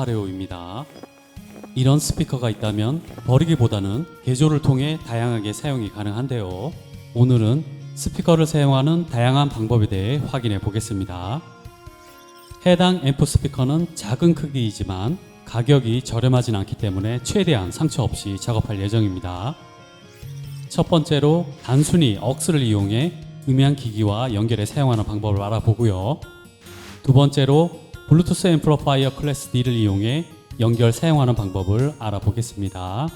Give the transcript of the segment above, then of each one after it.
파파레오입니다. 이런 스피커가 있다면 버리기보다는 개조를 통해 다양하게 사용이 가능한데요. 오늘은 스피커를 사용하는 다양한 방법에 대해 확인해 보겠습니다. 해당 앰프 스피커는 작은 크기이지만 가격이 저렴하진 않기 때문에 최대한 상처 없이 작업할 예정입니다. 첫 번째로 단순히 억스를 이용해 음향 기기와 연결해 사용하는 방법을 알아보고요. 두 번째로 블루투스 앰플리파이어 클래스 D를 이용해 연결 사용하는 방법을 알아보겠습니다.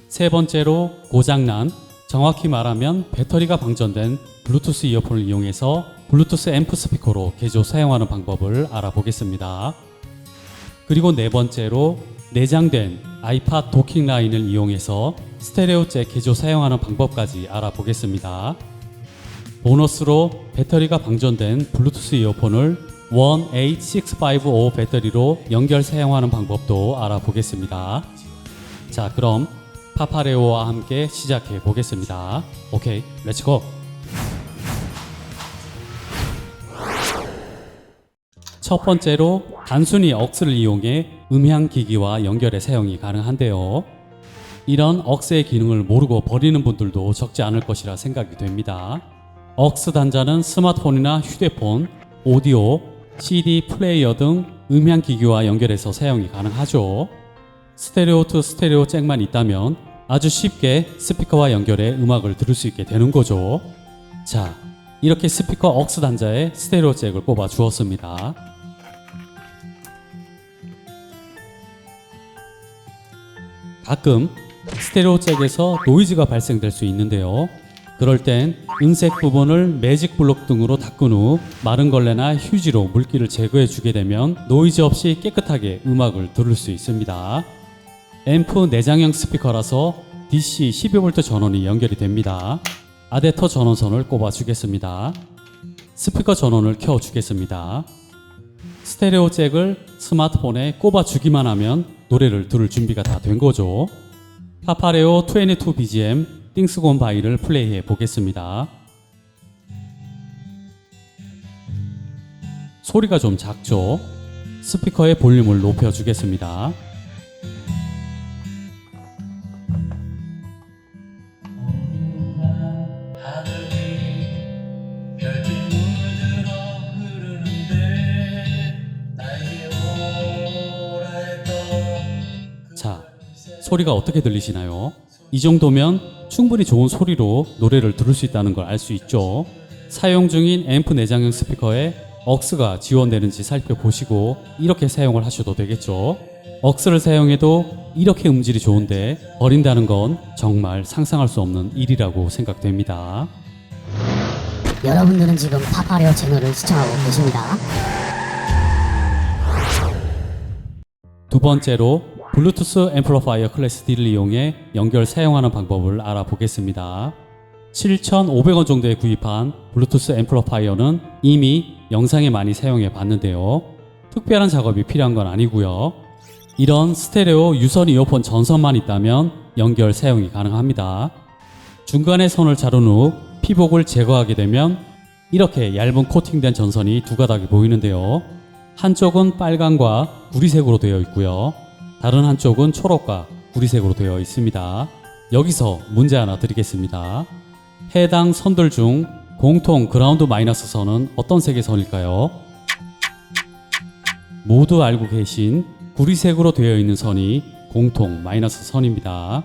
세 번째로 고장난, 정확히 말하면 배터리가 방전된 블루투스 이어폰을 이용해서 블루투스 앰프 스피커로 개조 사용하는 방법을 알아보겠습니다. 그리고 네 번째로 내장된 아이팟 도킹 라인을 이용해서 스테레오 잭 개조 사용하는 방법까지 알아보겠습니다. 보너스로 배터리가 방전된 블루투스 이어폰을 18655 배터리로 연결 사용하는 방법도 알아보겠습니다. 자, 그럼 파파레오와 함께 시작해 보겠습니다. 오케이, 렛츠고! 첫 번째로 단순히 억스를 이용해 음향 기기와 연결해 사용이 가능한데요. 이런 억스의 기능을 모르고 버리는 분들도 적지 않을 것이라 생각이 됩니다. 억스 단자는 스마트폰이나 휴대폰, 오디오, CD 플레이어 등 음향 기기와 연결해서 사용이 가능하죠. 스테레오 투 스테레오 잭만 있다면 아주 쉽게 스피커와 연결해 음악을 들을 수 있게 되는 거죠. 자, 이렇게 스피커 억스 단자에 스테레오 잭을 꼽아 주었습니다. 가끔 스테레오 잭에서 노이즈가 발생될 수 있는데요. 그럴 땐 은색 부분을 매직 블록 등으로 닦은 후 마른 걸레나 휴지로 물기를 제거해 주게 되면 노이즈 없이 깨끗하게 음악을 들을 수 있습니다. 앰프 내장형 스피커라서 DC 12V 전원이 연결이 됩니다. 아댑터 전원선을 꼽아 주겠습니다. 스피커 전원을 켜 주겠습니다. 스테레오 잭을 스마트폰에 꼽아 주기만 하면 노래를 들을 준비가 다 된 거죠. 파파레오 22BGM 띵스 곤 바이를 플레이해 보겠습니다. 소리가 좀 작죠? 스피커의 볼륨을 높여 주겠습니다. 자, 소리가 어떻게 들리시나요? 이 정도면 충분히 좋은 소리로 노래를 들을 수 있다는 걸 알 수 있죠. 사용 중인 앰프 내장형 스피커에 억스가 지원되는지 살펴보시고 이렇게 사용을 하셔도 되겠죠. 억스를 사용해도 이렇게 음질이 좋은데 버린다는 건 정말 상상할 수 없는 일이라고 생각됩니다. 여러분들은 지금 파파레오 채널을 시청하고 계십니다. 두 번째로 블루투스 앰플리파이어 클래스 D를 이용해 연결 사용하는 방법을 알아보겠습니다. 7,500원 정도에 구입한 블루투스 앰플리파이어는 이미 영상에 많이 사용해 봤는데요. 특별한 작업이 필요한 건 아니고요. 이런 스테레오 유선 이어폰 전선만 있다면 연결 사용이 가능합니다. 중간에 선을 자른 후 피복을 제거하게 되면 이렇게 얇은 코팅된 전선이 두 가닥이 보이는데요. 한쪽은 빨강과 구리색으로 되어 있고요. 다른 한쪽은 초록과 구리색으로 되어 있습니다. 여기서 문제 하나 드리겠습니다. 해당 선들 중 공통 그라운드 마이너스 선은 어떤 색의 선일까요? 모두 알고 계신 구리색으로 되어 있는 선이 공통 마이너스 선입니다.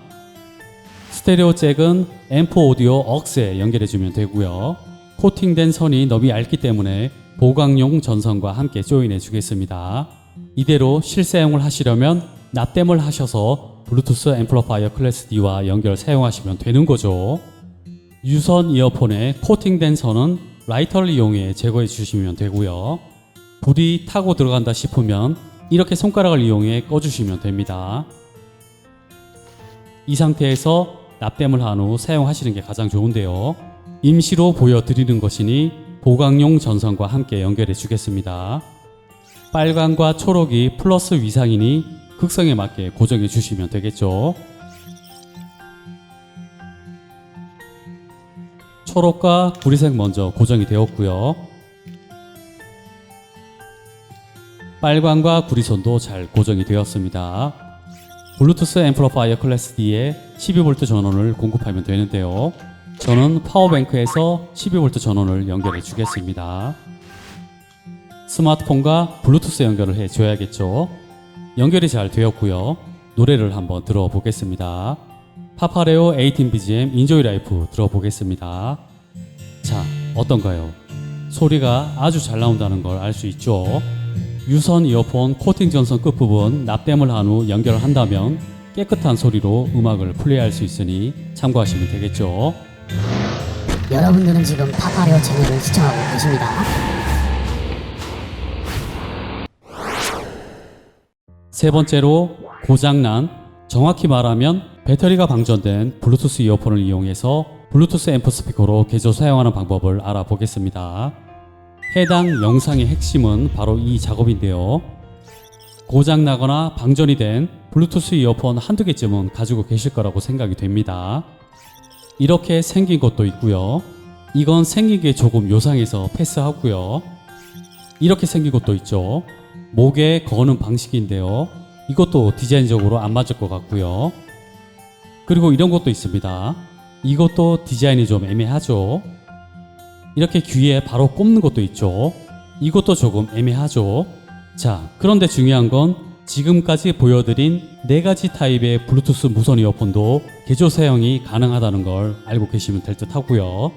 스테레오 잭은 앰프 오디오 억스에 연결해주면 되고요. 코팅된 선이 너무 얇기 때문에 보강용 전선과 함께 조인해 주겠습니다. 이대로 실사용을 하시려면 납땜을 하셔서 블루투스 앰플리파이어 클래스 D와 연결 사용하시면 되는 거죠. 유선 이어폰에 코팅된 선은 라이터를 이용해 제거해 주시면 되고요. 불이 타고 들어간다 싶으면 이렇게 손가락을 이용해 꺼주시면 됩니다. 이 상태에서 납땜을 한 후 사용하시는 게 가장 좋은데요. 임시로 보여드리는 것이니 보강용 전선과 함께 연결해 주겠습니다. 빨강과 초록이 플러스 위상이니 극성에 맞게 고정해 주시면 되겠죠. 초록과 구리색 먼저 고정이 되었고요. 빨관과 구리선도 잘 고정이 되었습니다. 블루투스 앰플리파이어 클래스 D에 12V 전원을 공급하면 되는데요. 저는 파워뱅크에서 12V 전원을 연결해 주겠습니다. 스마트폰과 블루투스 연결을 해 줘야겠죠. 연결이 잘 되었고요. 노래를 한번 들어보겠습니다. 파파레오 18BGM 인조이 라이프 들어보겠습니다. 자, 어떤가요? 소리가 아주 잘 나온다는 걸 알 수 있죠. 유선 이어폰 코팅 전선 끝부분 납땜을 한 후 연결을 한다면 깨끗한 소리로 음악을 플레이할 수 있으니 참고하시면 되겠죠. 여러분들은 지금 파파레오 채널을 시청하고 계십니다. 세 번째로 고장난, 정확히 말하면 배터리가 방전된 블루투스 이어폰을 이용해서 블루투스 앰프 스피커로 개조 사용하는 방법을 알아보겠습니다. 해당 영상의 핵심은 바로 이 작업인데요. 고장나거나 방전이 된 블루투스 이어폰 한두 개쯤은 가지고 계실 거라고 생각이 됩니다. 이렇게 생긴 것도 있고요. 이건 생긴 게 조금 요상해서 패스하고요. 이렇게 생긴 것도 있죠. 목에 거는 방식인데요. 이것도 디자인적으로 안 맞을 것 같고요. 그리고 이런 것도 있습니다. 이것도 디자인이 좀 애매하죠. 이렇게 귀에 바로 꼽는 것도 있죠. 이것도 조금 애매하죠. 자, 그런데 중요한 건 지금까지 보여드린 4가지 타입의 블루투스 무선 이어폰도 개조 사용이 가능하다는 걸 알고 계시면 될 듯 하고요.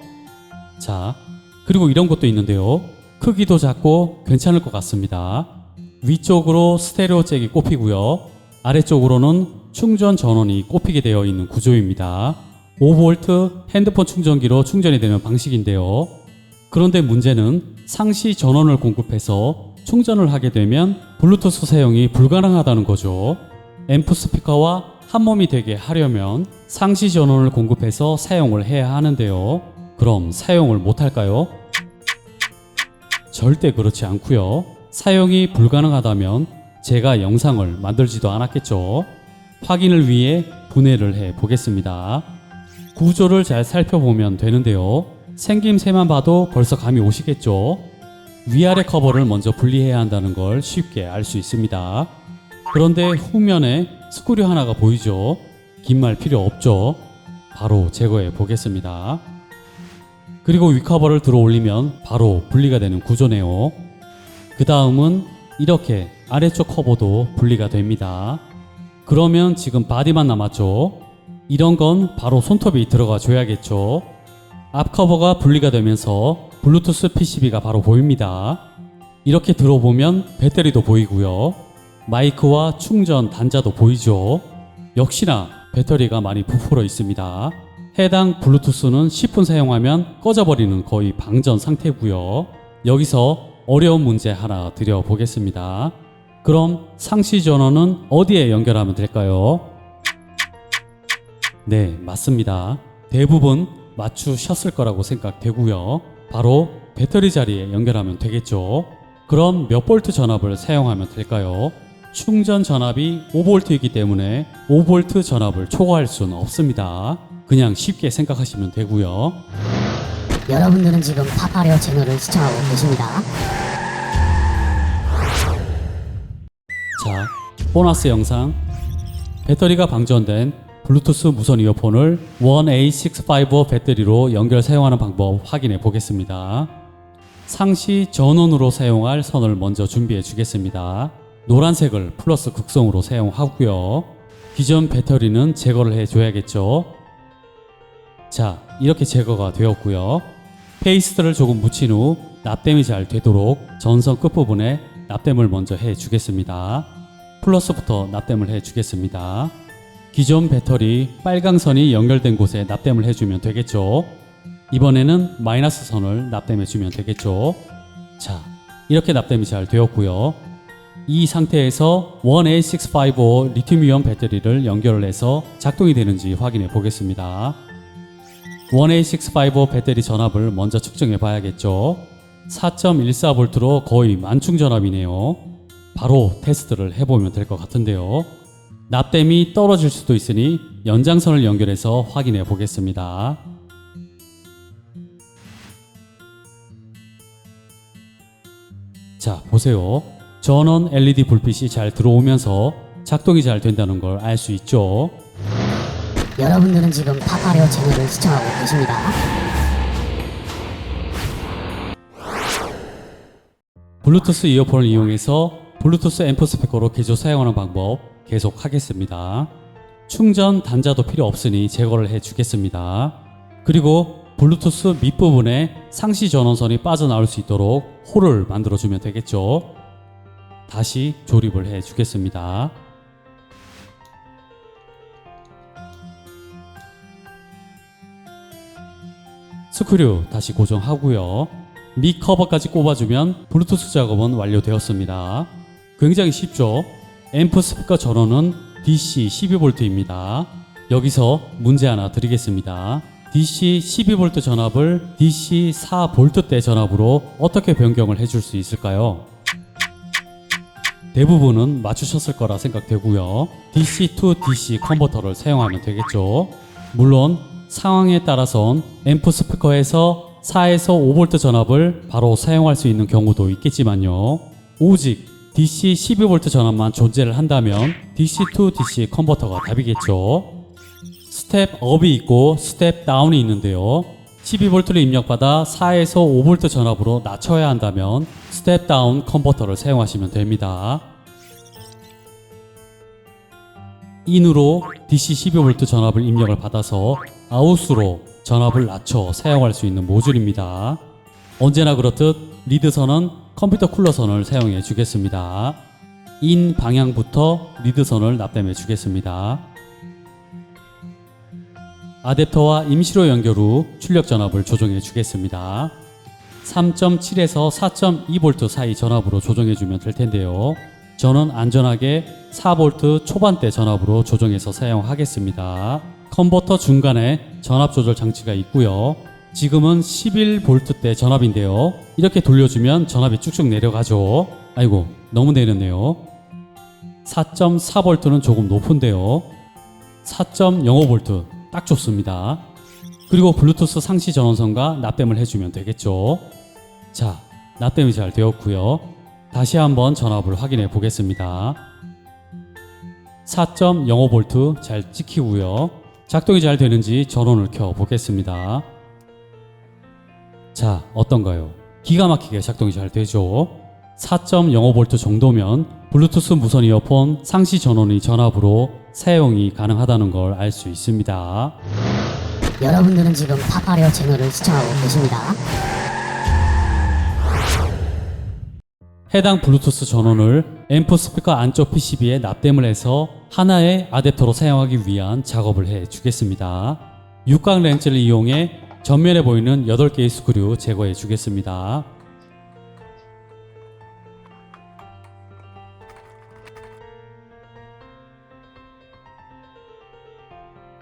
자, 그리고 이런 것도 있는데요. 크기도 작고 괜찮을 것 같습니다. 위쪽으로 스테레오 잭이 꼽히고요. 아래쪽으로는 충전 전원이 꼽히게 되어 있는 구조입니다. 5V 핸드폰 충전기로 충전이 되는 방식인데요. 그런데 문제는 상시 전원을 공급해서 충전을 하게 되면 블루투스 사용이 불가능하다는 거죠. 앰프 스피커와 한몸이 되게 하려면 상시 전원을 공급해서 사용을 해야 하는데요. 그럼 사용을 못할까요? 절대 그렇지 않고요. 사용이 불가능하다면 제가 영상을 만들지도 않았겠죠. 확인을 위해 분해를 해 보겠습니다. 구조를 잘 살펴보면 되는데요. 생김새만 봐도 벌써 감이 오시겠죠. 위아래 커버를 먼저 분리해야 한다는 걸 쉽게 알 수 있습니다. 그런데 후면에 스크류 하나가 보이죠. 긴 말 필요 없죠. 바로 제거해 보겠습니다. 그리고 위 커버를 들어 올리면 바로 분리가 되는 구조네요. 그 다음은 이렇게 아래쪽 커버도 분리가 됩니다. 그러면 지금 바디만 남았죠. 이런 건 바로 손톱이 들어가 줘야겠죠. 앞 커버가 분리가 되면서 블루투스 PCB가 바로 보입니다. 이렇게 들어보면 배터리도 보이고요. 마이크와 충전 단자도 보이죠. 역시나 배터리가 많이 부풀어 있습니다. 해당 블루투스는 10분 사용하면 꺼져버리는 거의 방전 상태고요. 여기서 어려운 문제 하나 드려보겠습니다. 그럼 상시 전원은 어디에 연결하면 될까요? 네, 맞습니다. 대부분 맞추셨을 거라고 생각되고요. 바로 배터리 자리에 연결하면 되겠죠. 그럼 몇 볼트 전압을 사용하면 될까요? 충전 전압이 5V이기 때문에 5V 전압을 초과할 수는 없습니다. 그냥 쉽게 생각하시면 되고요. 여러분들은 지금 파파레오 채널을 시청하고 계십니다. 자, 보너스 영상. 배터리가 방전된 블루투스 무선 이어폰을 1A655 배터리로 연결 사용하는 방법 확인해 보겠습니다. 상시 전원으로 사용할 선을 먼저 준비해 주겠습니다. 노란색을 플러스 극성으로 사용하고요. 기존 배터리는 제거를 해 줘야겠죠. 자, 이렇게 제거가 되었고요. 페이스트를 조금 묻힌 후 납땜이 잘 되도록 전선 끝부분에 납땜을 먼저 해 주겠습니다. 플러스부터 납땜을 해 주겠습니다. 기존 배터리 빨강선이 연결된 곳에 납땜을 해주면 되겠죠. 이번에는 마이너스 선을 납땜해 주면 되겠죠. 자, 이렇게 납땜이 잘 되었고요. 이 상태에서 1A655 리튬이온 배터리를 연결을 해서 작동이 되는지 확인해 보겠습니다. 1A655 배터리 전압을 먼저 측정해 봐야겠죠. 4.14V로 거의 만충 전압이네요. 바로 테스트를 해보면 될 것 같은데요. 납땜이 떨어질 수도 있으니 연장선을 연결해서 확인해 보겠습니다. 자, 보세요. 전원 LED 불빛이 잘 들어오면서 작동이 잘 된다는 걸 알 수 있죠. 여러분들은 지금 파파레오 채널을 시청하고 계십니다. 블루투스 이어폰을 이용해서 블루투스 앰프 스피커로 개조 사용하는 방법 계속 하겠습니다. 충전 단자도 필요 없으니 제거를 해 주겠습니다. 그리고 블루투스 밑부분에 상시 전원선이 빠져나올 수 있도록 홀을 만들어 주면 되겠죠. 다시 조립을 해 주겠습니다. 스크류 다시 고정하고요. 밑 커버까지 꼽아주면 블루투스 작업은 완료되었습니다. 굉장히 쉽죠? 앰프 스피커 전원은 DC 12V입니다. 여기서 문제 하나 드리겠습니다. DC 12V 전압을 DC 4V대 전압으로 어떻게 변경을 해줄 수 있을까요? 대부분은 맞추셨을 거라 생각되고요. DC to DC 컨버터를 사용하면 되겠죠. 물론 상황에 따라선 앰프 스피커에서 4에서 5V 전압을 바로 사용할 수 있는 경우도 있겠지만요. 오직 DC 12V 전압만 존재를 한다면 DC to DC 컨버터가 답이겠죠. 스텝 업이 있고 스텝 다운이 있는데요. 12V를 입력받아 4에서 5V 전압으로 낮춰야 한다면 스텝 다운 컨버터를 사용하시면 됩니다. 인으로 DC 12V 전압을 입력을 받아서 아웃으로 전압을 낮춰 사용할 수 있는 모듈입니다. 언제나 그렇듯 리드선은 컴퓨터 쿨러선을 사용해 주겠습니다. 인 방향부터 리드선을 납땜해 주겠습니다. 아댑터와 임시로 연결 후 출력 전압을 조정해 주겠습니다. 3.7에서 4.2V 사이 전압으로 조정해 주면 될 텐데요. 저는 안전하게 4V 초반대 전압으로 조정해서 사용하겠습니다. 컨버터 중간에 전압 조절 장치가 있고요. 지금은 11V대 전압인데요. 이렇게 돌려주면 전압이 쭉쭉 내려가죠. 아이고, 너무 내렸네요. 4.4V는 조금 높은데요. 4.05V 딱 좋습니다. 그리고 블루투스 상시 전원선과 납땜을 해주면 되겠죠. 자, 납땜이 잘 되었고요. 다시 한번 전압을 확인해 보겠습니다. 4.05V 잘 찍히고요. 작동이 잘 되는지 전원을 켜 보겠습니다. 자, 어떤가요? 기가 막히게 작동이 잘 되죠. 4.05V 정도면 블루투스 무선 이어폰 상시 전원의 전압으로 사용이 가능하다는 걸 알 수 있습니다. 여러분들은 지금 파파레오 채널을 시청하고 계십니다. 해당 블루투스 전원을 앰프 스피커 안쪽 PCB에 납땜을 해서 하나의 아댑터로 사용하기 위한 작업을 해 주겠습니다. 육각 렌즈를 이용해 전면에 보이는 8개의 스크류 제거해 주겠습니다.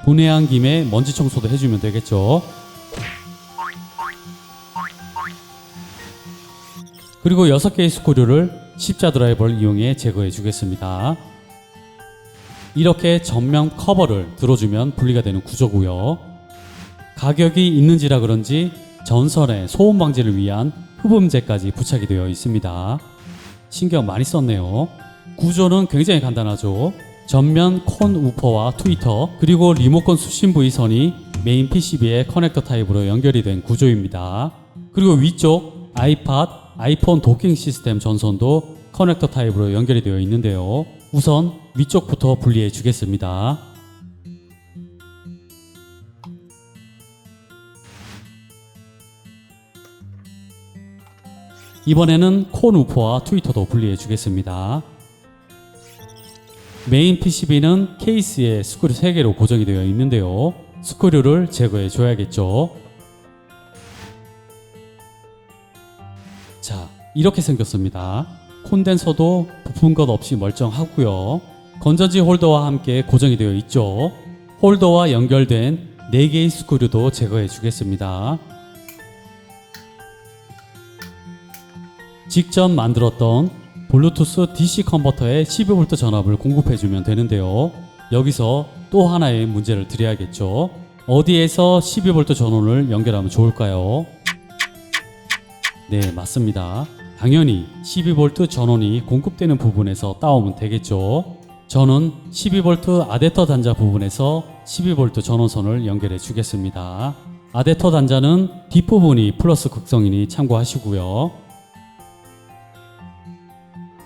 분해한 김에 먼지 청소도 해주면 되겠죠. 그리고 6개의 스크류를 십자 드라이버를 이용해 제거해 주겠습니다. 이렇게 전면 커버를 들어주면 분리가 되는 구조고요. 가격이 있는지라 그런지 전선에 소음 방지를 위한 흡음재까지 부착이 되어 있습니다. 신경 많이 썼네요. 구조는 굉장히 간단하죠. 전면 콘 우퍼와 트위터 그리고 리모컨 수신 부위 선이 메인 PCB에 커넥터 타입으로 연결이 된 구조입니다. 그리고 위쪽 아이팟, 아이폰 도킹 시스템 전선도 커넥터 타입으로 연결이 되어 있는데요. 우선 위쪽부터 분리해 주겠습니다. 이번에는 콘 우퍼와 트위터도 분리해 주겠습니다. 메인 PCB는 케이스에 스크류 3개로 고정이 되어 있는데요. 스크류를 제거해 줘야겠죠. 자, 이렇게 생겼습니다. 콘덴서도 부푼 것 없이 멀쩡하고요. 건전지 홀더와 함께 고정이 되어 있죠. 홀더와 연결된 4개의 스크류도 제거해 주겠습니다. 직접 만들었던 블루투스 DC 컨버터에 12V 전압을 공급해주면 되는데요. 여기서 또 하나의 문제를 드려야겠죠. 어디에서 12V 전원을 연결하면 좋을까요? 네, 맞습니다. 당연히 12V 전원이 공급되는 부분에서 따오면 되겠죠. 저는 12V 아댑터 단자 부분에서 12V 전원선을 연결해 주겠습니다. 아댑터 단자는 뒷부분이 플러스 극성이니 참고하시고요.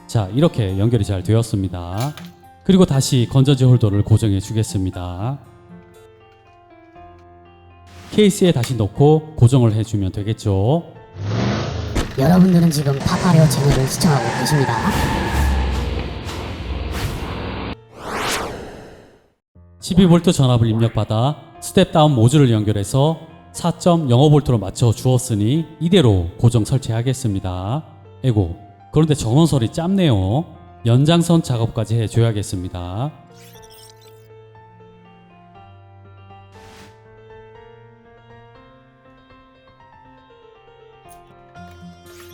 자, 이렇게 연결이 잘 되었습니다. 그리고 다시 건전지 홀더를 고정해 주겠습니다. 케이스에 다시 넣고 고정을 해주면 되겠죠. 여러분들은 지금 파파레오 채널을 시청하고 계십니다. 12V 전압을 입력받아 스텝다운 모듈을 연결해서 4.05V로 맞춰 주었으니 이대로 고정 설치하겠습니다. 에고, 그런데 전원선이 짧네요. 연장선 작업까지 해줘야겠습니다.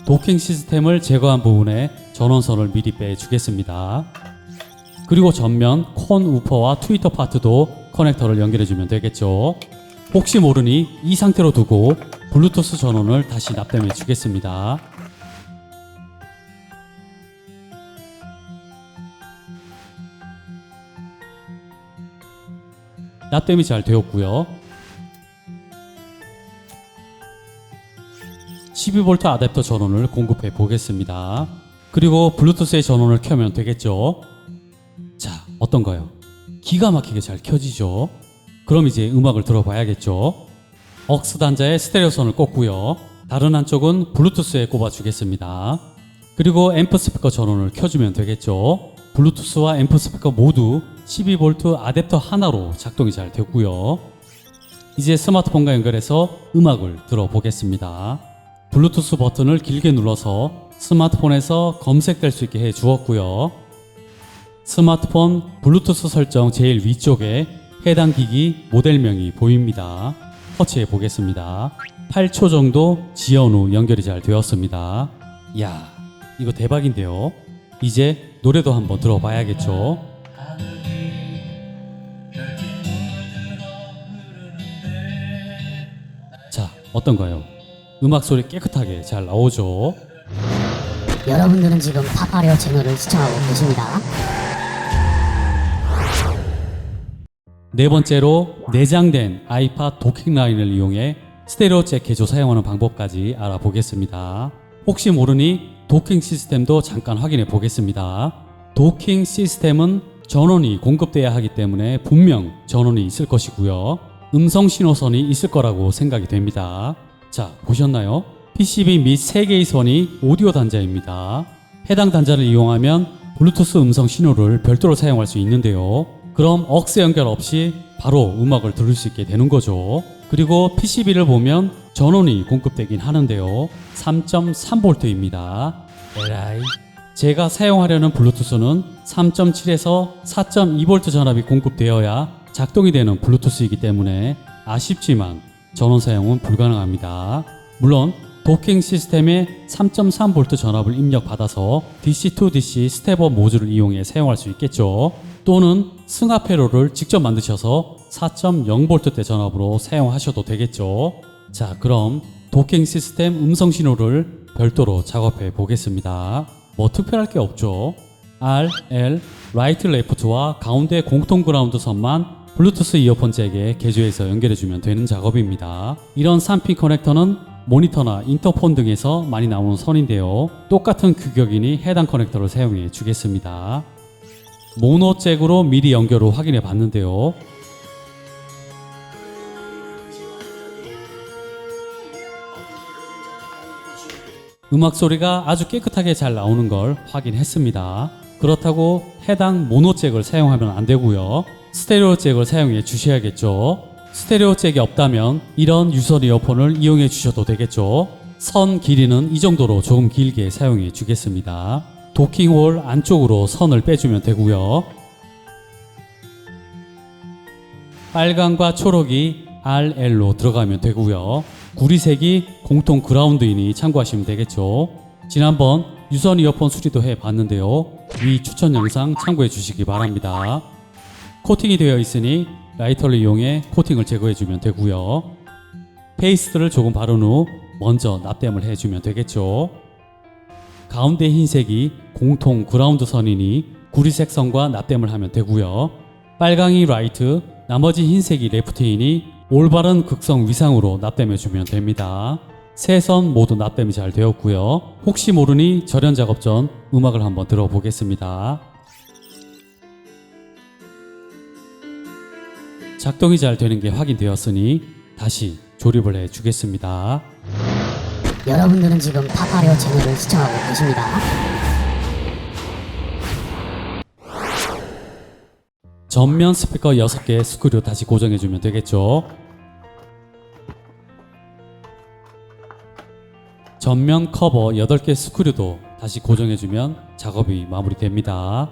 도킹 시스템을 제거한 부분에 전원선을 미리 빼주겠습니다. 그리고 전면 콘 우퍼와 트위터 파트도 커넥터를 연결해주면 되겠죠. 혹시 모르니 이 상태로 두고 블루투스 전원을 다시 납땜해 주겠습니다. 납땜이 잘 되었고요. 12V 아댑터 전원을 공급해 보겠습니다. 그리고 블루투스의 전원을 켜면 되겠죠. 자, 어떤가요? 기가 막히게 잘 켜지죠. 그럼 이제 음악을 들어봐야겠죠. 억스 단자에 스테레오선을 꽂고요. 다른 한쪽은 블루투스에 꼽아 주겠습니다. 그리고 앰프 스피커 전원을 켜주면 되겠죠. 블루투스와 앰프 스피커 모두 12V 아댑터 하나로 작동이 잘 됐고요. 이제 스마트폰과 연결해서 음악을 들어보겠습니다. 블루투스 버튼을 길게 눌러서 스마트폰에서 검색될 수 있게 해 주었고요. 스마트폰 블루투스 설정 제일 위쪽에 해당 기기 모델명이 보입니다. 터치해 보겠습니다. 8초 정도 지연 후 연결이 잘 되었습니다. 이야, 이거 대박인데요. 이제 노래도 한번 들어봐야겠죠. 자, 어떤가요? 음악 소리 깨끗하게 잘 나오죠. 여러분들은 지금 파파레오 채널을 시청하고 계십니다. 네 번째로 내장된 아이팟 도킹 라인을 이용해 스테레오 잭 개조 사용하는 방법까지 알아보겠습니다. 혹시 모르니 도킹 시스템도 잠깐 확인해 보겠습니다. 도킹 시스템은 전원이 공급돼야 하기 때문에 분명 전원이 있을 것이고요. 음성 신호선이 있을 거라고 생각이 됩니다. 자, 보셨나요? PCB 및 3개의 선이 오디오 단자입니다. 해당 단자를 이용하면 블루투스 음성 신호를 별도로 사용할 수 있는데요. 그럼 억스 연결 없이 바로 음악을 들을 수 있게 되는 거죠. 그리고 PCB를 보면 전원이 공급되긴 하는데요. 3.3V입니다. 에라이. 제가 사용하려는 블루투스는 3.7에서 4.2V 전압이 공급되어야 작동이 되는 블루투스이기 때문에 아쉽지만 전원 사용은 불가능합니다. 물론 도킹 시스템에 3.3V 전압을 입력받아서 DC-to-DC 스텝업 모듈을 이용해 사용할 수 있겠죠. 또는 승합 회로를 직접 만드셔서 4.0V대 전압으로 사용하셔도 되겠죠. 자, 그럼 도킹 시스템 음성 신호를 별도로 작업해 보겠습니다. 뭐 특별할 게 없죠. R, L, 라이트 레프트와 가운데 공통 그라운드 선만 블루투스 이어폰 잭에 개조해서 연결해주면 되는 작업입니다. 이런 3핀 커넥터는 모니터나 인터폰 등에서 많이 나오는 선인데요. 똑같은 규격이니 해당 커넥터를 사용해 주겠습니다. 모노 잭으로 미리 연결 후 확인해 봤는데요. 음악 소리가 아주 깨끗하게 잘 나오는 걸 확인했습니다. 그렇다고 해당 모노 잭을 사용하면 안 되고요. 스테레오 잭을 사용해 주셔야겠죠. 스테레오 잭이 없다면 이런 유선 이어폰을 이용해 주셔도 되겠죠. 선 길이는 이 정도로 조금 길게 사용해 주겠습니다. 도킹홀 안쪽으로 선을 빼주면 되고요. 빨강과 초록이 RL로 들어가면 되고요. 구리색이 공통 그라운드이니 참고하시면 되겠죠. 지난번 유선 이어폰 수리도 해봤는데요. 위 추천 영상 참고해 주시기 바랍니다. 코팅이 되어 있으니 라이터를 이용해 코팅을 제거해 주면 되고요. 페이스트를 조금 바른 후 먼저 납땜을 해주면 되겠죠. 가운데 흰색이 공통 그라운드 선이니 구리색 선과 납땜을 하면 되고요. 빨강이 라이트, 나머지 흰색이 레프트이니 올바른 극성 위상으로 납땜해 주면 됩니다. 세 선 모두 납땜이 잘 되었고요. 혹시 모르니 절연 작업 전 음악을 한번 들어보겠습니다. 작동이 잘 되는 게 확인되었으니 다시 조립을 해 주겠습니다. 여러분들은 지금 파파레오 채널을 시청하고 계십니다. 전면 스피커 6개 스크류 다시 고정해 주면 되겠죠. 전면 커버 8개 스크류도 다시 고정해 주면 작업이 마무리됩니다.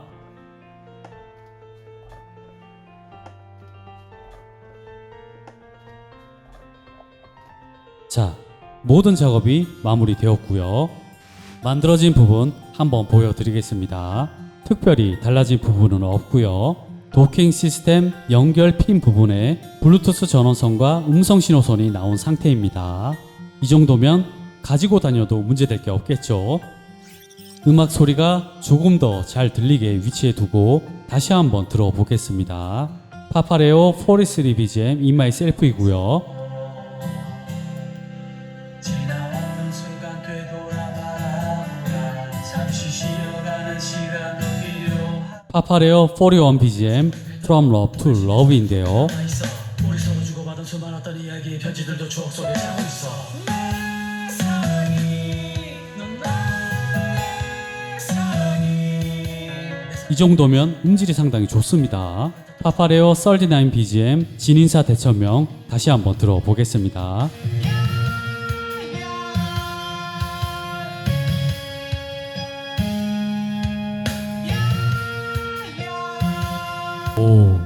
자, 모든 작업이 마무리되었고요. 만들어진 부분 한번 보여드리겠습니다. 특별히 달라진 부분은 없고요. 도킹 시스템 연결 핀 부분에 블루투스 전원선과 음성 신호선이 나온 상태입니다. 이 정도면 가지고 다녀도 문제될 게 없겠죠. 음악 소리가 조금 더 잘 들리게 위치해 두고 다시 한번 들어보겠습니다. 파파레오 43 BGM In My Self이고요. 지나가는 순간 되돌아봐라 잠시 쉬어가는 시간도 필요하 파파레오 41 BGM From Love to Love인데요. 있어 우리 서로 주고받은 수많았던 이야기의 편지들도 추억 속에 살고 있어 내 사랑이 넌 나의 사랑이 이 정도면 음질이 상당히 좋습니다. 파파레오 39 BGM 진인사 대처명 다시 한번 들어보겠습니다. 오,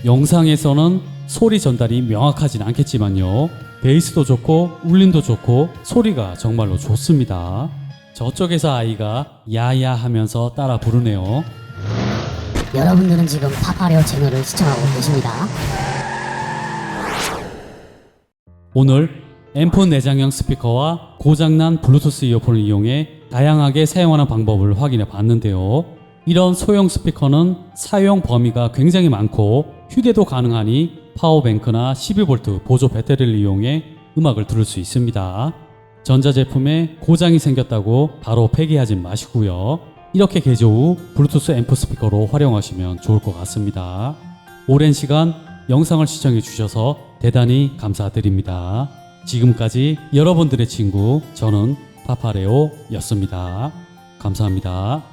영상에서는 소리 전달이 명확하진 않겠지만요. 베이스도 좋고 울림도 좋고 소리가 정말로 좋습니다. 저쪽에서 아이가 야야 하면서 따라 부르네요. 여러분들은 지금 파파레오 채널을 시청하고 계십니다. 오늘 앰프 내장형 스피커와 고장난 블루투스 이어폰을 이용해 다양하게 사용하는 방법을 확인해 봤는데요. 이런 소형 스피커는 사용 범위가 굉장히 많고 휴대도 가능하니 파워뱅크나 12V 보조 배터리를 이용해 음악을 들을 수 있습니다. 전자제품에 고장이 생겼다고 바로 폐기하지 마시고요. 이렇게 개조 후 블루투스 앰프 스피커로 활용하시면 좋을 것 같습니다. 오랜 시간 영상을 시청해 주셔서 대단히 감사드립니다. 지금까지 여러분들의 친구 저는 파파레오였습니다. 감사합니다.